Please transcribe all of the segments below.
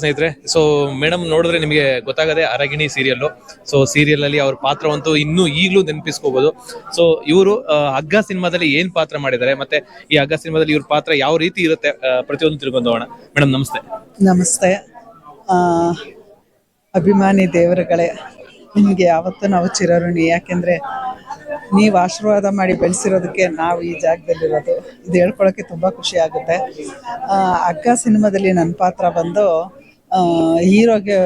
ಸ್ನೇಹಿತರೆ, so madam ನೋಡಿದ್ರೆ ನಿಮಗೆ ಗೊತ್ತಾಗದೆ ಅರಗಿಣಿ ಸೀರಿಯಲ್. ಸೊ ಸೀರಿಯಲ್ ಅಲ್ಲಿ ಅವ್ರ ಪಾತ್ರವಂತೂ ಇನ್ನೂ ಈಗಲೂ ನೆನಪಿಸ್ಕೋಬಹುದು. ಸೊ ಇವರು ಹಗ್ಗ ಸಿನಿಮಾದಲ್ಲಿ ಏನ್ ಪಾತ್ರ ಮಾಡಿದ್ದಾರೆ, ಮತ್ತೆ ಈ ಹಗ್ಗ ಸಿನಿಮಾದಲ್ಲಿ ಇವ್ರ ಪಾತ್ರ ಯಾವ ರೀತಿ ಇರುತ್ತೆ, ಪ್ರತಿಯೊಂದು ತಿಳ್ಕೊಂಡೋಣ. ಮೇಡಮ್ ನಮಸ್ತೆ. ನಮಸ್ತೆ. ಅಭಿಮಾನಿ ದೇವರುಗಳೇ, ನಿಮಗೆ ಯಾವತ್ತೂ ನಾವು ಚಿರಋಣಿ. ಯಾಕೆಂದರೆ ನೀವು ಆಶೀರ್ವಾದ ಮಾಡಿ ಬೆಳೆಸಿರೋದಕ್ಕೆ ನಾವು ಈ ಜಾಗದಲ್ಲಿರೋದು. ಇದು ಹೇಳ್ಕೊಳ್ಳೋಕ್ಕೆ ತುಂಬ ಖುಷಿ ಆಗುತ್ತೆ. ಹಗ್ಗ ಸಿನಿಮಾದಲ್ಲಿ ನನ್ನ ಪಾತ್ರ ಬಂದು ಹೀರೋಗೆ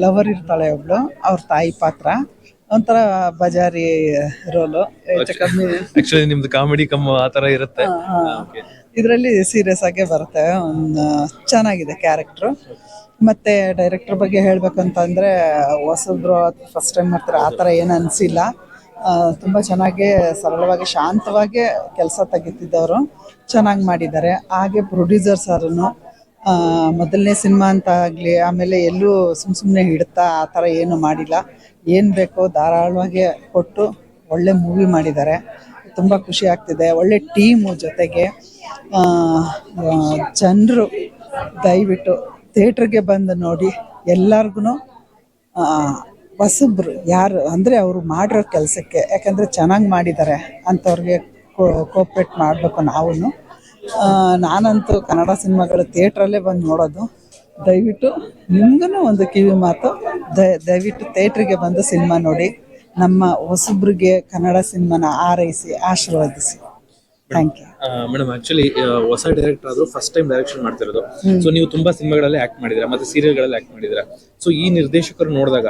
ಲವರ್ ಇರ್ತಾಳೆ ಒಬ್ಳು, ಅವ್ರ ತಾಯಿ ಪಾತ್ರ. ಒಂಥರ ಬಜಾರಿ ರೋಲು, ಹೆಚ್ಚು ಕಮ್ಮಿ. ಆಕ್ಚುಲಿ ನಿಮ್ದು ಕಾಮಿಡಿ ಕಮ್ಮಿ ಆ ಥರ ಇರುತ್ತೆ. ಇದರಲ್ಲಿ ಸೀರಿಯಸ್ ಆಗೇ ಬರುತ್ತೆ. ಚೆನ್ನಾಗಿದೆ ಕ್ಯಾರೆಕ್ಟ್ರು. ಮತ್ತು ಡೈರೆಕ್ಟರ್ ಬಗ್ಗೆ ಹೇಳಬೇಕಂತಂದರೆ ಹೊಸಬ್ರು ಫಸ್ಟ್ ಟೈಮ್ ಮಾಡ್ತಾರೆ ಆ ಥರ ಏನು ಅನಿಸಿಲ್ಲ. ತುಂಬ ಚೆನ್ನಾಗಿ ಸರಳವಾಗಿ ಶಾಂತವಾಗಿ ಕೆಲಸ ತೆಗಿತಿದ್ದವರು ಚೆನ್ನಾಗಿ ಮಾಡಿದ್ದಾರೆ. ಹಾಗೆ ಪ್ರೊಡ್ಯೂಸರ್ ಸಾರನ್ನು ಮೊದಲನೇ ಸಿನಿಮಾ ಅಂತ ಆಗಲಿ, ಆಮೇಲೆ ಎಲ್ಲೂ ಸುಮ್ಮನೆ ಹಿಡ್ತಾ ಆ ಥರ ಏನು ಮಾಡಿಲ್ಲ. ಏನು ಬೇಕೋ ಧಾರಾಳವಾಗಿ ಕೊಟ್ಟು ಒಳ್ಳೆ ಮೂವಿ ಮಾಡಿದ್ದಾರೆ. ತುಂಬ ಖುಷಿ ಆಗ್ತಿದೆ. ಒಳ್ಳೆ ಟೀಮು ಜೊತೆಗೆ. ಜನರು ದಯವಿಟ್ಟು ಥಿಯೇಟ್ರಿಗೆ ಬಂದು ನೋಡಿ. ಎಲ್ಲರಿಗೂ ಹೊಸಬ್ರು ಯಾರು ಅಂದರೆ ಅವರು ಮಾಡಿರೋ ಕೆಲಸಕ್ಕೆ, ಯಾಕಂದರೆ ಚೆನ್ನಾಗಿ ಮಾಡಿದ್ದಾರೆ ಅಂಥವ್ರಿಗೆ ಕೋಪ್ರೇಟ್ ಮಾಡಬೇಕು ನಾವು. ನಾನಂತೂ ಕನ್ನಡ ಸಿನಿಮಾಗಳು ಥಿಯೇಟ್ರಲ್ಲೇ ಬಂದು ನೋಡೋದು. ದಯವಿಟ್ಟು ನಿಮಗೂ ಒಂದು ಕಿವಿ ಮಾತು, ದಯವಿಟ್ಟು ಥಿಯೇಟ್ರಿಗೆ ಬಂದು ಸಿನಿಮಾ ನೋಡಿ. ನಮ್ಮ ಹೊಸಬ್ರಿಗೆ ಕನ್ನಡ ಸಿನಿಮಾನ ಆರೈಸಿ ಆಶೀರ್ವದಿಸಿ. Thank you madam. ಆಕ್ಚುಲಿ ಹೊಸ ಡೈರೆಕ್ಟರ್ ಆದ್ರೂ ಫಸ್ಟ್ ಟೈಮ್ ಡೈರೆಕ್ಷನ್ ಮಾಡ್ತಿರೋದು. ಸೊ ನೀವು ತುಂಬಾ ಸಿನಿಮಾಗಳಲ್ಲಿ ಆಕ್ಟ್ ಮಾಡಿದಿರಾ, ಮತ್ತೆ ಸೀರಿಯಲ್ಗಳಲ್ಲಿ ಆಕ್ಟ್ ಮಾಡಿದಿರಾ. ಸೊ ಈ ನಿರ್ದೇಶಕರು ನೋಡಿದಾಗ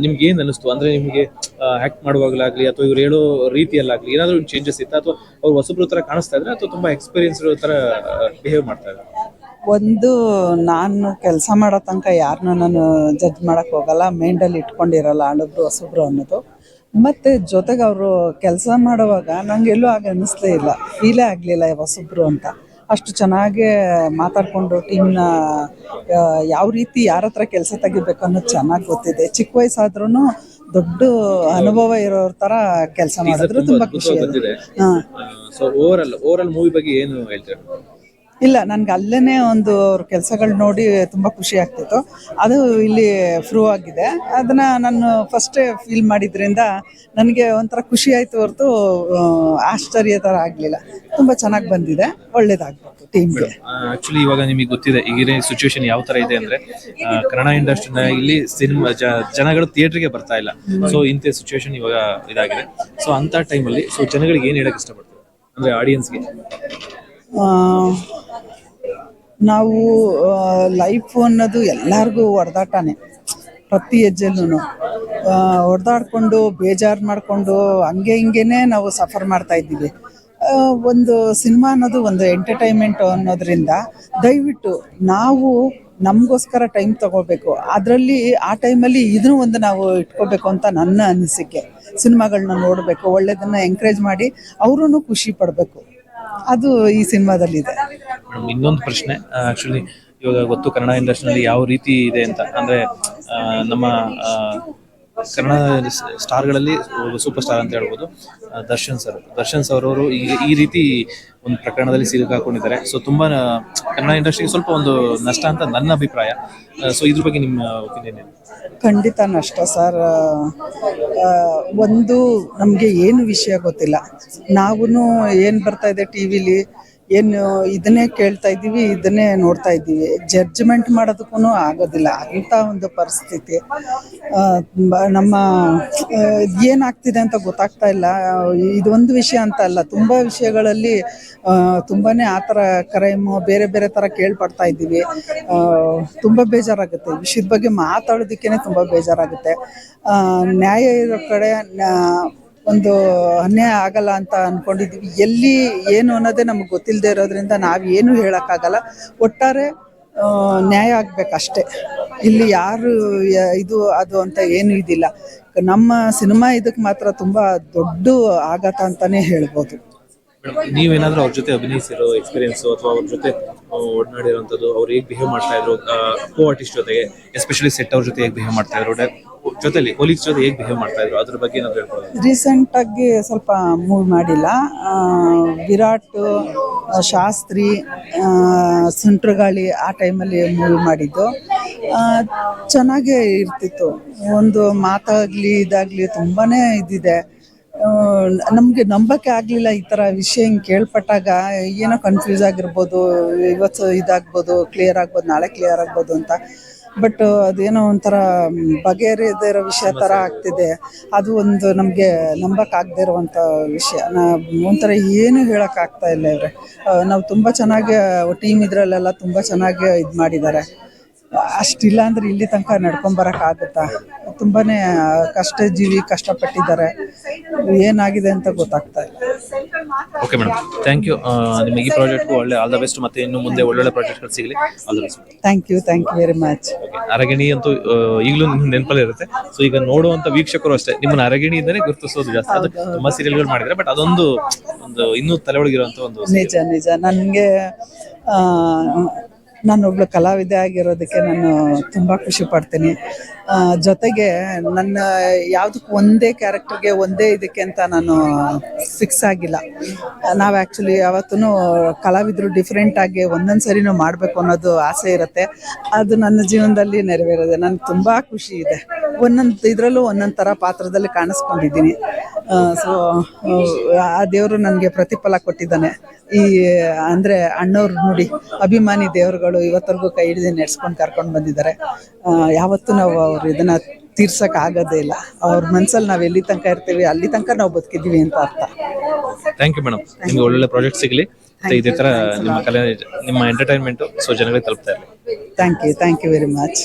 ನಿಮ್ಗೆ ಏನ್ ಅನಿಸ್ತು? ಅಂದ್ರೆ ನಿಮ್ಗೆ ಆಕ್ಟ್ ಮಾಡುವಾಗಲಾಗ್ಲಿ ಅಥವಾ ಇವ್ರು ಹೇಳೋ ರೀತಿಯಲ್ಲಾಗ್ಲಿ ಏನಾದ್ರು ಚೇಂಜಸ್ ಇತ್ತಾ, ಅಥವಾ ಅವ್ರು ಹೊಸಬ್ರ ತರ ಕಾಣಿಸ್ತಾ ಇದ್ರೆ ಅಥವಾ ತುಂಬಾ ಎಕ್ಸ್ಪೀರಿಯನ್ಸ್ ತರ ಬಿಹೇವ್ ಮಾಡ್ತಾ ಇದ್ದಾರೆ? ಒಂದು, ನಾನು ಕೆಲಸ ಮಾಡೋ ತನಕ ಯಾರನ್ನೂ ನಾನು ಜಡ್ಜ್ ಮಾಡೋಕ್ಕೆ ಹೋಗಲ್ಲ. ಮೈಂಡಲ್ಲಿ ಇಟ್ಕೊಂಡಿರಲ್ಲ ಹಳಬ್ರು ಹೊಸಬ್ರು ಅನ್ನೋದು. ಮತ್ತು ಜೊತೆಗೆ ಅವರು ಕೆಲಸ ಮಾಡುವಾಗ ನನಗೆಲ್ಲೂ ಆಗ ಅನ್ನಿಸ್ಲೇ ಇಲ್ಲ, ಫೀಲೇ ಆಗಲಿಲ್ಲ ಹೊಸಬ್ರು ಅಂತ. ಅಷ್ಟು ಚೆನ್ನಾಗೇ ಮಾತಾಡಿಕೊಂಡು ಟೀಮ್ನ ಯಾವ ರೀತಿ ಯಾರ ಹತ್ರ ಕೆಲಸ ತೆಗಿಬೇಕು ಅನ್ನೋದು ಚೆನ್ನಾಗಿ ಗೊತ್ತಿದೆ. ಚಿಕ್ಕ ವಯಸ್ಸಾದ್ರೂ ದೊಡ್ಡ ಅನುಭವ ಇರೋರ ಥರ ಕೆಲಸ ಮಾಡಿದ್ರು. ತುಂಬ ಖುಷಿ ಆಗಿದೆ. ಸೊ ಓವರಾಲ್ ಮೂವಿ ಬಗ್ಗೆ ಏನು ಹೇಳ್ತೀರಾ? ಇಲ್ಲ, ನನಗೆ ಅಲ್ಲೇ ಒಂದು ಅವ್ರ ಕೆಲಸಗಳು ನೋಡಿ ತುಂಬ ಖುಷಿ ಆಗ್ತಿತ್ತು. ಅದು ಇಲ್ಲಿ ಪ್ರೂವ್ ಆಗಿದೆ. ಅದನ್ನು ನಾನು ಫಸ್ಟೇ ಫೀಲ್ ಮಾಡಿದ್ರಿಂದ ನನಗೆ ಒಂಥರ ಖುಷಿ ಆಯಿತು ಹೊರತು ಆಶ್ಚರ್ಯ ಥರ ಆಗಲಿಲ್ಲ. ತುಂಬ ಚೆನ್ನಾಗಿ ಬಂದಿದೆ, ಒಳ್ಳೇದಾಗಬೇಕು ಟೀಮ್ಗೆ. ಆಕ್ಚುಲಿ ಇವಾಗ ನಿಮಗೆ ಗೊತ್ತಿದೆ ಈಗಿನ ಸಿಚುವೇಶನ್ ಯಾವ ಥರ ಇದೆ ಅಂದರೆ, ಕನ್ನಡ ಇಂಡಸ್ಟ್ರಿನ ಇಲ್ಲಿ ಸಿನಿಮಾ ಜನಗಳು ಥಿಯೇಟ್ರಿಗೆ ಬರ್ತಾ ಇಲ್ಲ. ಸೊ ಇಂಥ ಸಿಚುವೇಶನ್ ಇವಾಗ ಇದಾಗಿದೆ. ಸೊ ಅಂಥ ಟೈಮಲ್ಲಿ ಸೊ ಜನಗಳಿಗೆ ಏನು ಹೇಳಕ್ಕೆ ಇಷ್ಟಪಡ್ತಾರೆ ಅಂದರೆ ಆಡಿಯನ್ಸ್ಗೆ? ನಾವು ಲೈಫು ಅನ್ನೋದು ಎಲ್ಲರಿಗೂ ಹೊಡೆದಾಟನೇ. ಪ್ರತಿ ಹೆಜ್ಜೆಲ್ಲೂ ಹೊಡೆದಾಡ್ಕೊಂಡು ಬೇಜಾರು ಮಾಡಿಕೊಂಡು ಹಂಗೆ ಹಿಂಗೇ ನಾವು ಸಫರ್ ಮಾಡ್ತಾ ಇದ್ದೀವಿ. ಒಂದು ಸಿನಿಮಾ ಅನ್ನೋದು ಒಂದು ಎಂಟರ್ಟೈನ್ಮೆಂಟ್ ಅನ್ನೋದ್ರಿಂದ ದಯವಿಟ್ಟು ನಾವು ನಮಗೋಸ್ಕರ ಟೈಮ್ ತೊಗೋಬೇಕು. ಅದರಲ್ಲಿ ಆ ಟೈಮಲ್ಲಿ ಇದನ್ನು ಒಂದು ನಾವು ಇಟ್ಕೋಬೇಕು ಅಂತ ನನ್ನ ಅನಿಸಿಕೆ. ಸಿನಿಮಾಗಳನ್ನ ನೋಡಬೇಕು, ಒಳ್ಳೆಯದನ್ನು ಎಂಕರೇಜ್ ಮಾಡಿ ಅವರೂ ಖುಷಿ ಪಡಬೇಕು. ಅದು ಈ ಸಿನಿಮಾದಲ್ಲಿದೆ. ಇನ್ನೊಂದು ಪ್ರಶ್ನೆ, ಆಕ್ಚುಲಿ ಇವಾಗ ಗೊತ್ತು ಕನ್ನಡ ಇಂಡಸ್ಟ್ರಿನಲ್ಲಿ ಯಾವ ರೀತಿ ಇದೆ ಅಂತ. ಅಂದರೆ ನಮ್ಮ ಕನ್ನಡ ಸ್ಟಾರ್ಗಳಲ್ಲಿ ಸೂಪರ್ ಸ್ಟಾರ್ ಅಂತ ಹೇಳ್ಬೋದು ದರ್ಶನ್ ಸರ್ ಅವರು ಈ ರೀತಿ ಒಂದು ಪ್ರಕರಣದಲ್ಲಿ ಸಿಲುಕಾಕೊಂಡಿದ್ದಾರೆ. ಸೊ ತುಂಬಾ ಕನ್ನಡ ಇಂಡಸ್ಟ್ರಿಗೆ ಸ್ವಲ್ಪ ಒಂದು ನಷ್ಟ ಅಂತ ನನ್ನ ಅಭಿಪ್ರಾಯ. ಸೊ ಇದ್ರ ಬಗ್ಗೆ ನಿಮ್ಮ ಒಪಿನಿಯನ್ ಏನು? ಖಂಡಿತ ನಷ್ಟ ಸರ್. ಒಂದು, ನಮಗೆ ಏನು ವಿಷಯ ಗೊತ್ತಿಲ್ಲ. ನಾವು ಏನು ಬರ್ತಾ ಇದೆ ಟಿ ವಿಲಿ, ಏನು ಇದನ್ನೇ ಕೇಳ್ತಾ ಇದ್ದೀವಿ, ಇದನ್ನೇ ನೋಡ್ತಾ ಇದ್ದೀವಿ. ಜಡ್ಜ್ಮೆಂಟ್ ಮಾಡೋದಕ್ಕೂ ಆಗೋದಿಲ್ಲ ಅಂಥ ಒಂದು ಪರಿಸ್ಥಿತಿ. ನಮ್ಮ ಏನಾಗ್ತಿದೆ ಅಂತ ಗೊತ್ತಾಗ್ತಾ ಇಲ್ಲ. ಇದೊಂದು ವಿಷಯ ಅಂತ ಅಲ್ಲ, ತುಂಬ ವಿಷಯಗಳಲ್ಲಿ ತುಂಬಾ ಆ ಥರ ಕ್ರೈಮು ಬೇರೆ ಬೇರೆ ಥರ ಕೇಳ್ಪಡ್ತಾ ಇದ್ದೀವಿ. ತುಂಬ ಬೇಜಾರಾಗುತ್ತೆ. ವಿಷಯದ ಬಗ್ಗೆ ಮಾತಾಡೋದಕ್ಕೇ ತುಂಬ ಬೇಜಾರಾಗುತ್ತೆ. ನ್ಯಾಯ ಇರೋ ಕಡೆ ಒಂದು ಅನ್ಯಾಯ ಆಗಲ್ಲ ಅಂತ ಅಂದ್ಕೊಂಡಿದ್ದೀವಿ. ಎಲ್ಲಿ ಏನು ಅನ್ನೋದೇ ನಮಗೆ ಗೊತ್ತಿಲ್ಲದೆ ಇರೋದ್ರಿಂದ ನಾವೇನು ಹೇಳೋಕ್ಕಾಗಲ್ಲ. ಒಟ್ಟಾರೆ ನ್ಯಾಯ ಆಗಬೇಕಷ್ಟೇ. ಇಲ್ಲಿ ಯಾರು ಇದು ಅದು ಅಂತ ಏನೂ ಇದಿಲ್ಲ. ನಮ್ಮ ಸಿನಿಮಾ ಇದಕ್ಕೆ ಮಾತ್ರ ತುಂಬ ದೊಡ್ಡ ಆಘಾತ ಅಂತಲೇ ಹೇಳ್ಬೋದು. ನೀವೇನಾದ್ರೂ ಅವ್ರ ಜೊತೆ ಅಭಿನಯಿಸಿರೋ ಎಕ್ಸ್ಪೀರಿಯನ್ಸ್ ಅಥವಾ ಅವ್ರ ಜೊತೆ ಒಡನಾಡಿರೋಂಥದ್ದು, ಅವ್ರು ಹೇಗೆ ಬಿಹೇವ್ ಮಾಡ್ತಾ ಇದ್ರು ಕೋ ಆರ್ಟಿಸ್ಟ್ ಜೊತೆಗೆ, ಎಸ್ಪೆಷಲಿ ಸೆಟ್ ಅವ್ರ ಜೊತೆ ಹೇಗೆ ಬಿಹೇವ್ ಮಾಡ್ತಾ ಇದ್ರು, ಜೊತೆಲಿ ಕೊಲೀಗ್ಸ್ ಜೊತೆ ಹೇಗೆ ಬಿಹೇವ್ ಮಾಡ್ತಾ ಇದ್ರು ಅದ್ರ ಬಗ್ಗೆ ನಾವು ಹೇಳ್ಕೊಳ್ಳೋದು. ರೀಸೆಂಟಾಗಿ ಸ್ವಲ್ಪ ಮೂವಿ ಮಾಡಿಲ್ಲ. ವಿರಾಟ್, ಶಾಸ್ತ್ರಿ, ಸುಂಟ್ರಗಾಳಿ ಆ ಟೈಮಲ್ಲಿ ಮೂವಿ ಮಾಡಿದ್ದು. ಚೆನ್ನಾಗೇ ಇರ್ತಿತ್ತು. ಒಂದು ಮಾತಾಗಲಿ ಇದಾಗಲಿ ತುಂಬಾ ಇದಿದೆ. ನಮಗೆ ನಂಬಕ್ಕೆ ಆಗಲಿಲ್ಲ ಈ ಥರ ವಿಷಯ ಹಿಂಗೆ ಕೇಳ್ಪಟ್ಟಾಗ. ಏನೋ ಕನ್ಫ್ಯೂಸ್ ಆಗಿರ್ಬೋದು, ಇವತ್ತು ಇದಾಗ್ಬೋದು, ಕ್ಲಿಯರ್ ಆಗ್ಬೋದು, ನಾಳೆ ಕ್ಲಿಯರ್ ಆಗ್ಬೋದು ಅಂತ. ಬಟ್ ಅದೇನೋ ಒಂಥರ ಬಗೆಹರಿಯದೇ ಇರೋ ವಿಷಯ ಥರ ಆಗ್ತಿದೆ. ಅದು ಒಂದು ನಮಗೆ ನಂಬಕ್ಕಾಗದೇ ಇರುವಂಥ ವಿಷಯ. ಒಂಥರ ಏನು ಹೇಳೋಕ್ಕಾಗ್ತಾ ಇಲ್ಲ ಇವ್ರೆ. ನಾವು ತುಂಬ ಚೆನ್ನಾಗಿ ಟೀಮ್ ಇದರಲ್ಲೆಲ್ಲ ತುಂಬ ಚೆನ್ನಾಗಿ ಇದು ಮಾಡಿದ್ದಾರೆ. ಅಷ್ಟಿಲ್ಲ ಅಂದರೆ ಇಲ್ಲಿ ತನಕ ನಡ್ಕೊಂಬರೋಕ್ಕಾಗುತ್ತಾ? ತುಂಬಾ ಕಷ್ಟಪಟ್ಟಿದ್ದಾರೆ. ಏನಾಗಿದೆ ಅಂತ ಗೊತ್ತಾಗ್ತಾ ಇಲ್ಲ. Okay madam, thank you. ನಿಮಗೆ ಈ ಪ್ರಾಜೆಕ್ಟ್ಗೂ ಒಳ್ಳೆ ಆಲ್ ದ ಬೆಸ್ಟ್, ಮತ್ತೆ ಇನ್ನು ಮುಂದೆ ಒಳ್ಳೊಳ್ಳೆ ಪ್ರಾಜೆಕ್ಟ್ಗಳು ಸಿಗಲಿ. All the best. Thank you very much. ಅರಗಿಣಿ ಅಂತೂ ಈಗಲೂ ನಿಮ್ಮ ನೆನಪಲ್ಲಿ ಇರುತ್ತೆ. ಸೊ ಈಗ ನೋಡುವಂತ ವೀಕ್ಷಕರು ಅಷ್ಟೇ ನಿಮ್ಮನ್ನ ಅರಗಿಣಿಯಿಂದನೇ ಗುರುತಿಸೋದು ಜಾಸ್ತಿ. ಅದು ತುಂಬಾ ಸೀರಿಯಲ್ಗಳು ಮಾಡಿದ್ರೆ, ಬಟ್ ಅದೊಂದು ಇನ್ನೂ ತಲೆ ಒಳಗಿರುವಂತ ಒಂದು ನಿಜ. ನನಗೆ ನಾನೊಬ್ಳು ಕಲಾವಿದೆ ಆಗಿರೋದಕ್ಕೆ ನಾನು ತುಂಬ ಖುಷಿ ಪಡ್ತೀನಿ. ಜೊತೆಗೆ ನನ್ನ ಯಾವುದಕ್ಕೂ ಒಂದೇ ಕ್ಯಾರೆಕ್ಟರ್ಗೆ ಒಂದೇ ಇದಕ್ಕೆ ಅಂತ ನಾನು ಫಿಕ್ಸ್ ಆಗಿಲ್ಲ. ನಾವು ಆ್ಯಕ್ಚುಲಿ ಯಾವತ್ತೂ ಕಲಾವಿದರು ಡಿಫ್ರೆಂಟಾಗಿ ಒಂದೊಂದು ಸರಿನೂ ಮಾಡಬೇಕು ಅನ್ನೋದು ಆಸೆ ಇರುತ್ತೆ. ಅದು ನನ್ನ ಜೀವನದಲ್ಲಿ ನೆರವೇರಿದೆ. ನನಗೆ ತುಂಬ ಖುಷಿ ಇದೆ. ಒಂದೊಂದು ಇದರಲ್ಲೂ ಒಂದೊಂದು ಥರ ಪಾತ್ರದಲ್ಲಿ ಕಾಣಿಸ್ಕೊಂಡಿದ್ದೀನಿ. ಸೊ ಆ ದೇವರು ನನಗೆ ಪ್ರತಿಫಲ ಕೊಟ್ಟಿದ್ದಾನೆ. ಅಂದರೆ ಅಣ್ಣವ್ರು ನೋಡಿ, ಅಭಿಮಾನಿ ದೇವರುಗಳು ಇವತ್ತರೆಗೂ ಕೈ ಹಿಡಿದು ನಡೆಸ್ಕೊಂಡು ಕರ್ಕೊಂಡು ಬಂದಿದ್ದಾರೆ. ಯಾವತ್ತೂ ನಾವು ಅವ್ರು ಇದನ್ನು ತೀರ್ಸೋಕೆ ಆಗೋದೇ ಇಲ್ಲ. ಅವ್ರ ಮನಸ್ಸಲ್ಲಿ ನಾವು ಎಲ್ಲಿ ತನಕ ಇರ್ತೀವಿ ಅಲ್ಲಿ ತನಕ ನಾವು ಬದುಕಿದ್ದೀವಿ ಅಂತ ಅರ್ಥ. Thank you madam. ನಿಮ್ಗೆ ಒಳ್ಳೊಳ್ಳೆ ಪ್ರಾಜೆಕ್ಟ್ ಸಿಗಲಿ, ಮತ್ತೆ ಇದೇ ಥರ ನಿಮ್ಮ ಕಲೆ, ನಿಮ್ಮ ಎಂಟರ್ಟೈನ್ಮೆಂಟು ಸೊ ಜನಗಳಿಗೆ ತಲುಪ್ತಾ ಇರಲಿ. Thank you very much.